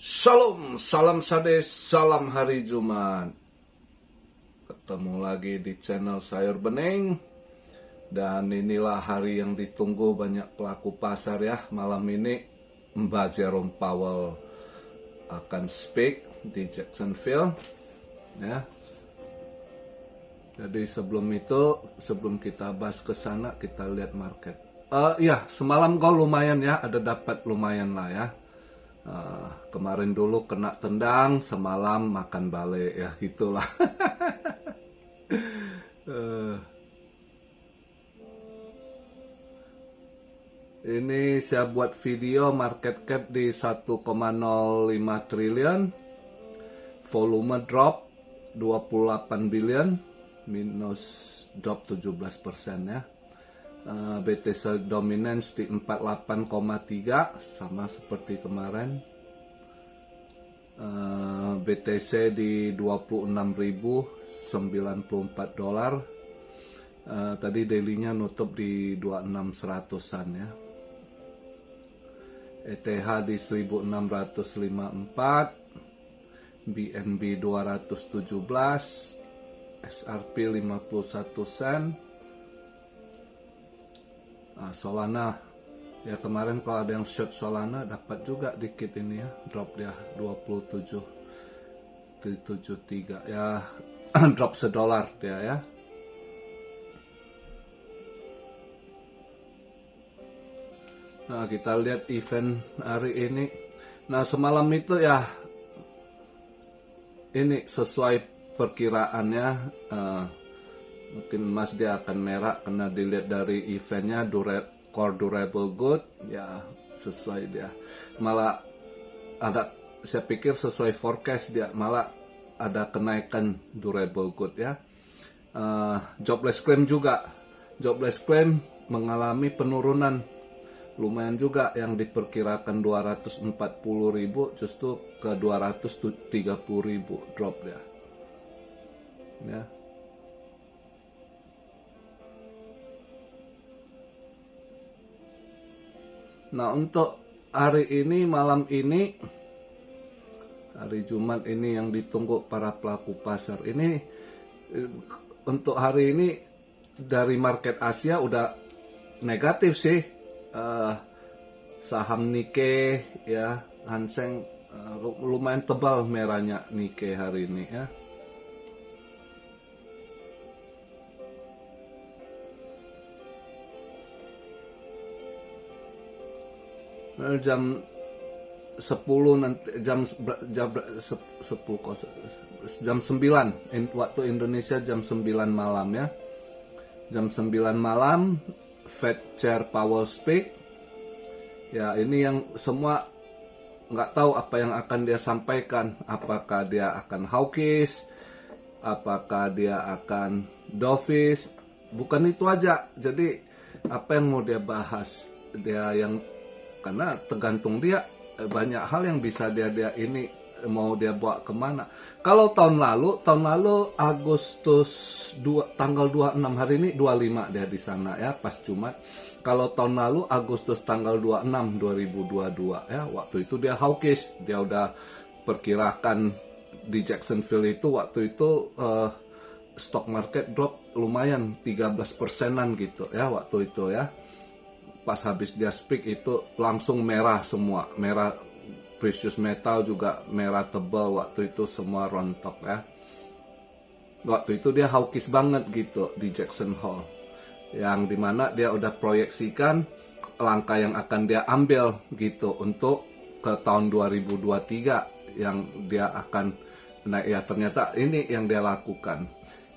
Shalom, salam sade, salam hari Jumat. Ketemu lagi di channel Sayur Bening. Dan inilah hari yang ditunggu banyak pelaku pasar ya. Malam ini Mbak Jerome Powell akan speak di Jacksonville ya. Jadi sebelum kita bahas ke sana, kita lihat market. Ya, semalam gol lumayan ya, ada dapat lumayan lah ya. Kemarin dulu kena tendang, semalam makan balik ya gitulah. Ini saya buat video market cap di 1,05 triliun, volume drop 28 billion, minus drop 17% ya. BTC dominance di 48,3 sama seperti kemarin. BTC di 26.094 dolar. Tadi dailynya nutup di 2600-an ya. ETH di 1654, BNB 217, SRP 51 sen. Solana ya, kemarin kalau ada yang short Solana dapat juga dikit ini ya, drop dia 27.73 ya. Drop $1 dia ya. Nah, kita lihat event hari ini. Nah, semalam itu ya, ini sesuai perkiraannya. Mungkin Mas dia akan merah karena dilihat dari eventnya core durable good ya, sesuai dia. Malah ada, saya pikir sesuai forecast dia, malah ada kenaikan durable good ya. Jobless claim juga, jobless claim mengalami penurunan lumayan juga, yang diperkirakan 240.000 justru ke 230.000 drop dia ya. Nah, untuk hari ini, malam ini, hari Jumat ini yang ditunggu para pelaku pasar ini, untuk hari ini dari market Asia udah negatif sih. Saham Nikkei ya, Hang Seng lumayan tebal merahnya Nikkei hari ini ya. Jam 10 nanti, jam 9 waktu Indonesia, jam 9 malam ya. Jam 9 malam Fed Chair Powell speak. Ya, ini yang semua nggak tahu apa yang akan dia sampaikan. Apakah dia akan hawkish, apakah dia akan dovish. Bukan itu aja. Jadi apa yang mau dia bahas? Dia yang, karena tergantung dia, banyak hal yang bisa dia ini mau dia bawa kemana. Kalau tahun lalu Agustus tanggal 26, hari ini 25 dia di sana ya, pas Jumat. Kalau tahun lalu Agustus tanggal 26 2022 ya, waktu itu dia hawkish, dia udah perkirakan di Jacksonville itu waktu itu stock market drop lumayan 13%-an gitu ya waktu itu ya. Pas habis dia speak itu langsung merah semua, merah, precious metal juga merah tebal waktu itu, semua rontok ya. Waktu itu dia hawkish banget gitu di Jackson Hole, yang dimana dia udah proyeksikan langkah yang akan dia ambil gitu untuk ke tahun 2023 yang dia akan naik ya. Ternyata ini yang dia lakukan.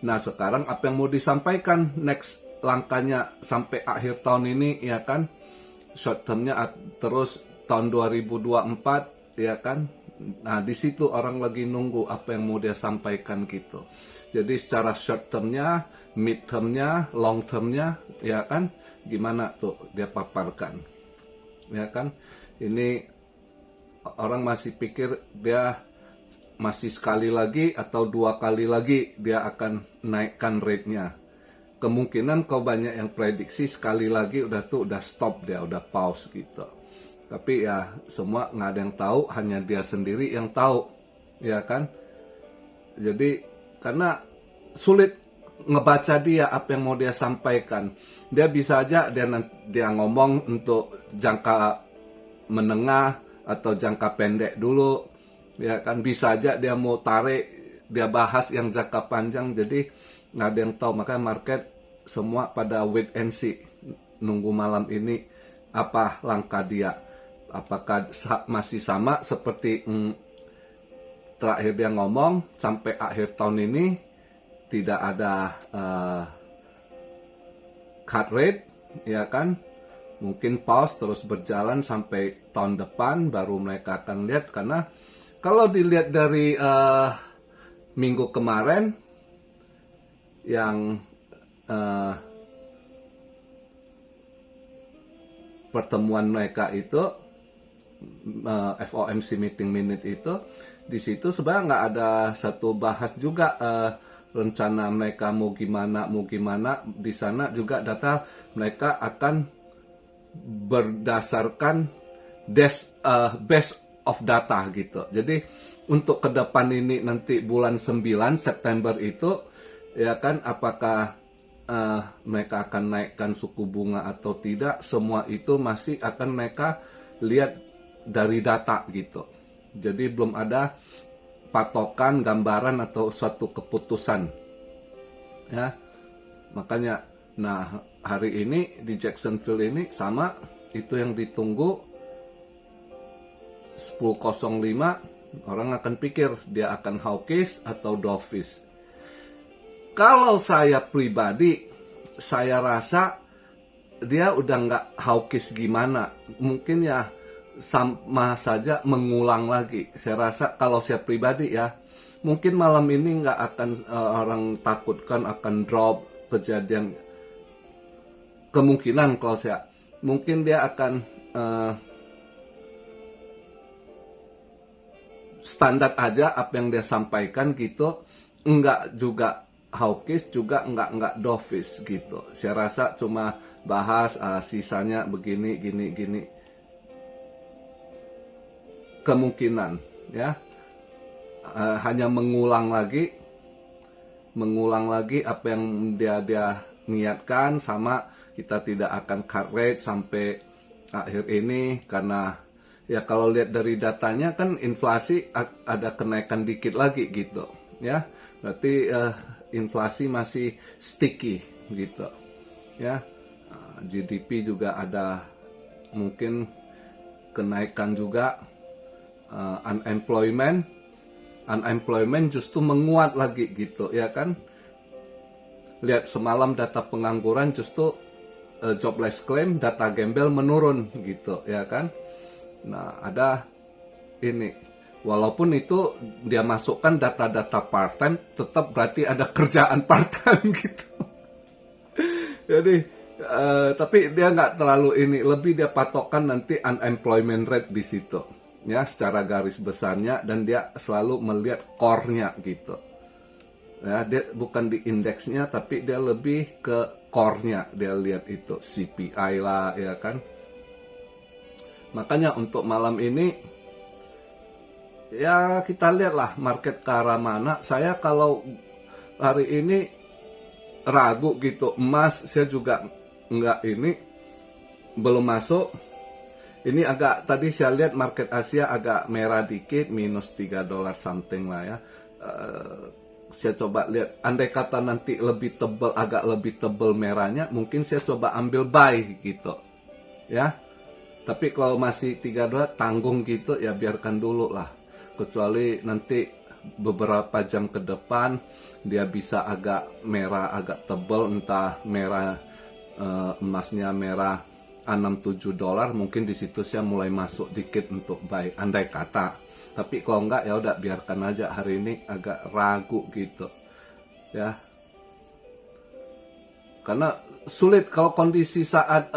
Nah, sekarang apa yang mau disampaikan next langkahnya sampai akhir tahun ini ya kan, short termnya terus tahun 2024 ya kan. Nah, di situ orang lagi nunggu apa yang mau dia sampaikan gitu. Jadi secara short termnya, mid termnya, long termnya ya kan, gimana tuh dia paparkan ya kan. Ini orang masih pikir dia masih sekali lagi atau 2 kali lagi dia akan naikkan rate-nya. Kemungkinan kau banyak yang prediksi sekali lagi udah stop dia, udah pause gitu. Tapi ya semua nggak ada yang tahu, hanya dia sendiri yang tahu, ya kan? Jadi karena sulit ngebaca dia apa yang mau dia sampaikan. Dia bisa aja dia ngomong untuk jangka menengah atau jangka pendek dulu, ya kan? Bisa aja dia mau tarik, dia bahas yang jangka panjang. Jadi nggak ada yang tahu, makanya market semua pada wait and see, nunggu malam ini apa langkah dia. Apakah masih sama seperti terakhir dia ngomong sampai akhir tahun ini tidak ada cut rate, ya kan? Mungkin pause terus berjalan sampai tahun depan baru mereka akan lihat. Karena kalau dilihat dari minggu kemarin yang pertemuan mereka itu FOMC meeting minute itu, di situ sebenarnya nggak ada satu bahas juga rencana mereka mau gimana. Di sana juga data mereka akan berdasarkan base of data gitu. Jadi untuk ke depan ini nanti bulan 9 September itu, ya kan, apakah mereka akan naikkan suku bunga atau tidak, semua itu masih akan mereka lihat dari data gitu. Jadi belum ada patokan, gambaran atau suatu keputusan, ya. Makanya nah hari ini di Jacksonville ini sama, itu yang ditunggu 10.05, orang akan pikir dia akan hawkish atau dovish. Kalau saya pribadi, saya rasa dia udah nggak hawkish gimana, mungkin ya sama saja mengulang lagi. Saya rasa kalau saya pribadi ya, mungkin malam ini nggak akan orang takutkan akan drop kejadian. Kemungkinan kalau saya, mungkin dia akan standar aja apa yang dia sampaikan gitu, nggak juga hawkish juga nggak dovish gitu. Saya rasa cuma bahas sisanya begini gini. Kemungkinan ya hanya mengulang lagi apa yang dia niatkan. Sama kita tidak akan cut rate sampai akhir ini, karena ya kalau lihat dari datanya kan inflasi ada kenaikan dikit lagi gitu ya, berarti inflasi masih sticky gitu ya. GDP juga ada mungkin kenaikan juga. Unemployment justru menguat lagi gitu, ya kan? Lihat semalam data pengangguran justru jobless claim, data gembel menurun gitu, ya kan? Nah, ada ini, walaupun itu dia masukkan data-data part-time, tetap berarti ada kerjaan part-time gitu. Jadi tapi dia nggak terlalu ini, lebih dia patokan nanti unemployment rate di situ ya, secara garis besarnya, dan dia selalu melihat core-nya gitu ya. Dia bukan di indeksnya, tapi dia lebih ke core-nya, dia lihat itu CPI lah, ya kan. Makanya untuk malam ini ya kita lihatlah market ke arah mana. Saya kalau hari ini ragu gitu. Emas saya juga nggak ini, belum masuk. Ini agak, tadi saya lihat market Asia agak merah dikit, minus $3 something lah ya. Saya coba lihat, andai kata nanti lebih tebal, agak lebih tebal merahnya, mungkin saya coba ambil buy gitu ya. Tapi kalau masih $3 tanggung gitu ya, biarkan dulu lah. Kecuali nanti beberapa jam ke depan dia bisa agak merah, agak tebal, entah merah emasnya merah $6-7, mungkin di situ saya mulai masuk dikit untuk buy, andai kata. Tapi kalau enggak ya udah biarkan aja. Hari ini agak ragu gitu ya, karena sulit kalau kondisi saat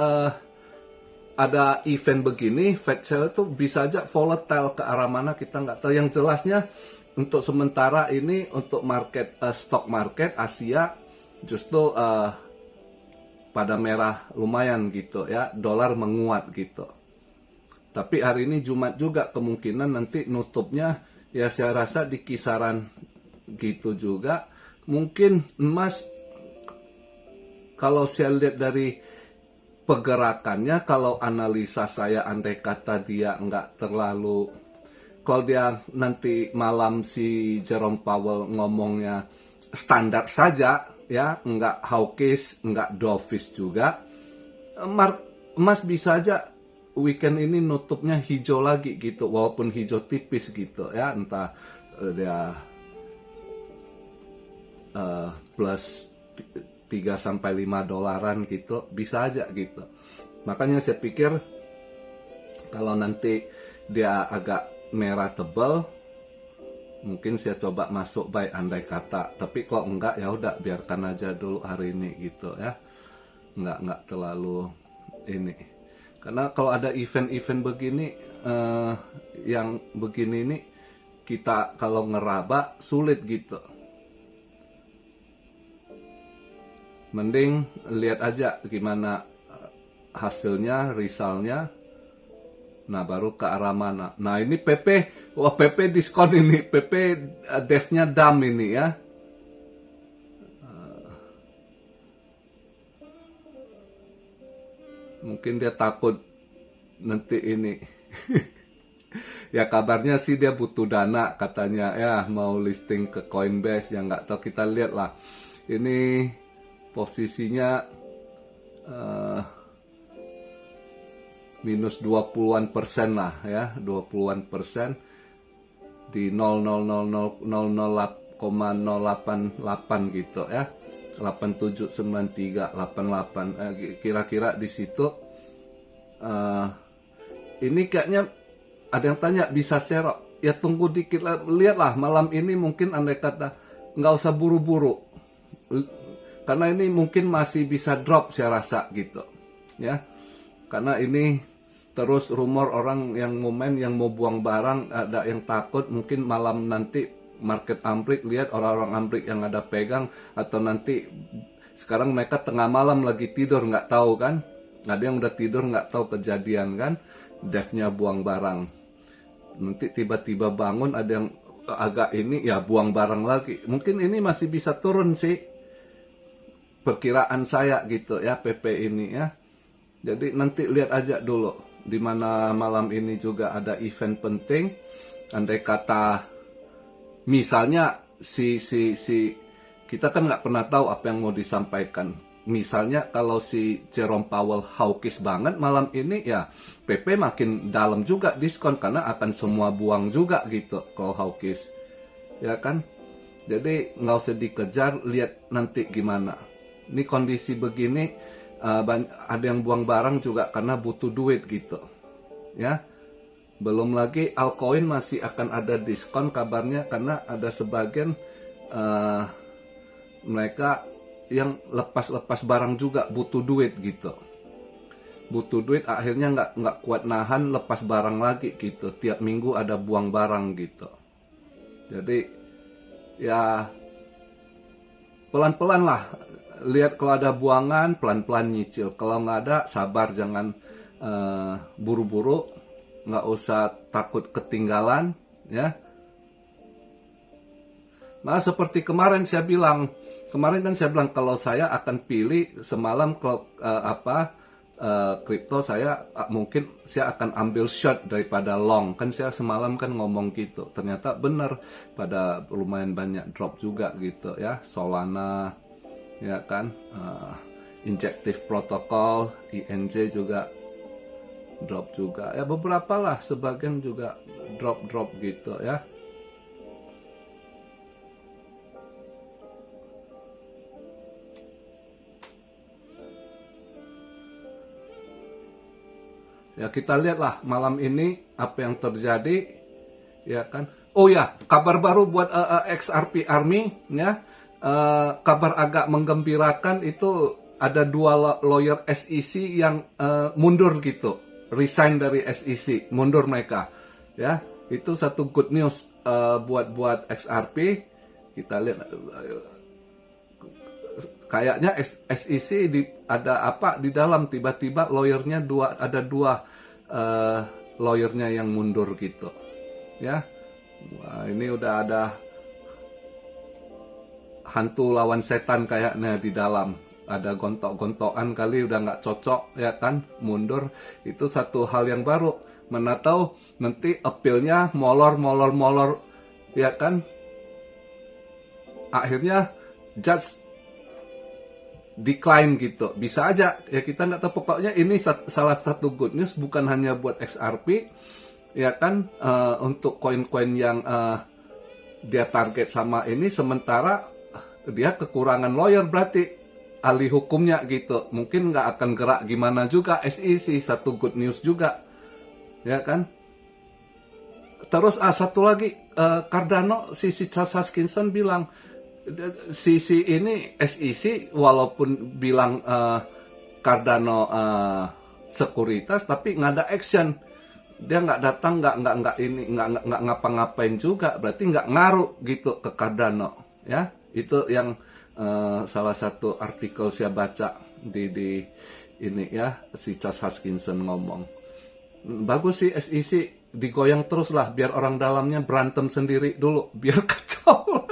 ada event begini, Fed sale itu bisa aja volatile ke arah mana kita nggak tahu. Yang jelasnya untuk sementara ini untuk market stock market Asia justru pada merah lumayan gitu ya, dolar menguat gitu. Tapi hari ini Jumat juga, kemungkinan nanti nutupnya ya saya rasa di kisaran gitu juga. Mungkin emas, kalau saya lihat dari pergerakannya, kalau analisa saya andai kata dia nggak terlalu, kalau dia nanti malam si Jerome Powell ngomongnya standar saja ya, nggak hawkish, nggak dovish juga, emas bisa aja weekend ini nutupnya hijau lagi gitu, walaupun hijau tipis gitu ya, entah dia plus 3 sampai 5 dolaran gitu, bisa aja gitu. Makanya saya pikir kalau nanti dia agak merah tebal, mungkin saya coba masuk buy andai kata. Tapi kalau enggak ya udah biarkan aja dulu hari ini gitu ya. Enggak terlalu ini. Karena kalau ada event-event begini yang begini ini, kita kalau ngeraba sulit gitu. Mending lihat aja gimana hasilnya, resultnya. Nah, baru ke arah mana. Nah, ini PP, wah PP diskon ini. PP devnya dam ini ya. Mungkin dia takut nanti ini. Ya kabarnya sih dia butuh dana katanya ya, mau listing ke Coinbase, yang nggak tahu, kita lihat lah. Ini posisinya minus 20-an% lah ya, 20-an% di 0,088 gitu ya, 8793 88, kira-kira di situ. Ini kayaknya ada yang tanya bisa serok, ya tunggu dikit lah, lihatlah malam ini, mungkin andai kata nggak usah buru-buru, karena ini mungkin masih bisa drop saya rasa gitu ya, karena ini terus rumor orang yang ngomen yang mau buang barang, ada yang takut mungkin malam nanti market ambruk, lihat orang-orang ambruk yang ada pegang, atau nanti sekarang mereka tengah malam lagi tidur nggak tahu kan, ada yang udah tidur nggak tahu kejadian kan, devnya buang barang, nanti tiba-tiba bangun ada yang agak ini ya buang barang lagi, mungkin ini masih bisa turun sih, perkiraan saya gitu ya PP ini ya. Jadi nanti lihat aja dulu, di mana malam ini juga ada event penting. Andai kata misalnya si kita kan nggak pernah tahu apa yang mau disampaikan. Misalnya kalau si Jerome Powell hawkish banget malam ini, ya PP makin dalam juga diskon, karena akan semua buang juga gitu kalau hawkish, ya kan. Jadi nggak usah dikejar, lihat nanti gimana. Ini kondisi begini, ada yang buang barang juga karena butuh duit gitu ya. Belum lagi altcoin masih akan ada diskon kabarnya, karena ada sebagian mereka yang lepas barang juga butuh duit gitu, butuh duit, akhirnya nggak kuat nahan, lepas barang lagi gitu, tiap minggu ada buang barang gitu. Jadi ya pelan-pelan lah, lihat kalau ada buangan pelan-pelan nyicil, kalau nggak ada sabar, jangan buru-buru, nggak usah takut ketinggalan ya. Nah seperti kemarin saya bilang, kalau saya akan pilih semalam kalau kripto, saya mungkin saya akan ambil short daripada long, kan saya semalam kan ngomong gitu, ternyata benar, pada lumayan banyak drop juga gitu ya. Solana ya kan, Injective Protocol, INJ juga drop juga ya, beberapa lah, sebagian juga drop gitu ya. Ya kita lihatlah malam ini apa yang terjadi ya kan. Oh ya, kabar baru buat XRP Army ya. Kabar agak menggembirakan itu, ada 2 lawyer SEC yang mundur gitu, resign dari SEC, mundur mereka ya. Itu satu good news buat XRP. Kita lihat kayaknya SEC ada apa di dalam, tiba-tiba lawyernya ada dua lawyernya yang mundur gitu ya. Wah, ini udah ada hantu lawan setan kayaknya di dalam, ada gontok-gontokan kali, udah nggak cocok ya kan, mundur. Itu satu hal yang baru, mana tahu nanti appeal-nya molor ya kan, akhirnya judge decline gitu, bisa aja ya, kita nggak tahu. Pokoknya ini salah satu good news, bukan hanya buat XRP ya kan, untuk koin-koin yang dia target sama ini, sementara dia kekurangan lawyer, berarti ahli hukumnya gitu, mungkin nggak akan gerak gimana juga. SEC satu good news juga ya kan. Terus satu lagi, Cardano, si Charles Hoskinson bilang, si ini SEC walaupun bilang Cardano sekuritas, tapi nggak ada action. Dia nggak datang, nggak ngapa-ngapain juga, berarti nggak ngaruh gitu ke Cardano ya. Itu yang salah satu artikel saya baca di ini ya, si Charles Hoskinson ngomong. Bagus sih SEC, digoyang terus lah biar orang dalamnya berantem sendiri dulu biar kacau.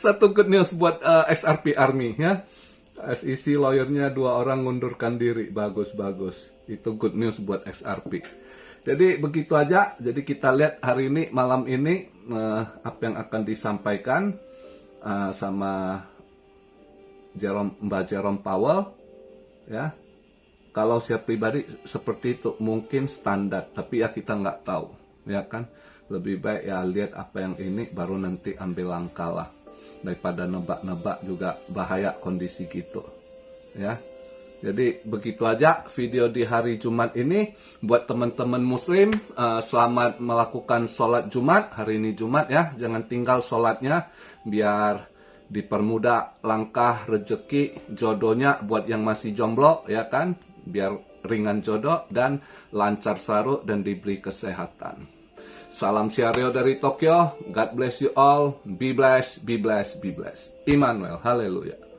Satu good news buat XRP Army ya. SEC lawyernya 2 orang ngundurkan diri, bagus. Itu good news buat XRP. Jadi begitu aja. Jadi kita lihat hari ini, malam ini, apa yang akan disampaikan sama Mbak Jerome Powell ya. Kalau saya pribadi seperti itu, mungkin standar, tapi ya kita nggak tahu ya kan. Lebih baik ya lihat apa yang ini, baru nanti ambil langkah lah, daripada nebak-nebak juga bahaya kondisi gitu ya. Jadi begitu aja video di hari Jumat ini. Buat teman-teman muslim, selamat melakukan sholat Jumat. Hari ini Jumat ya, jangan tinggal sholatnya, biar dipermudah langkah rezeki jodohnya buat yang masih jomblo ya kan, biar ringan jodoh dan lancar saru dan diberi kesehatan. Salam Siario dari Tokyo. God bless you all. Be blessed, be blessed, be blessed. Immanuel, haleluya.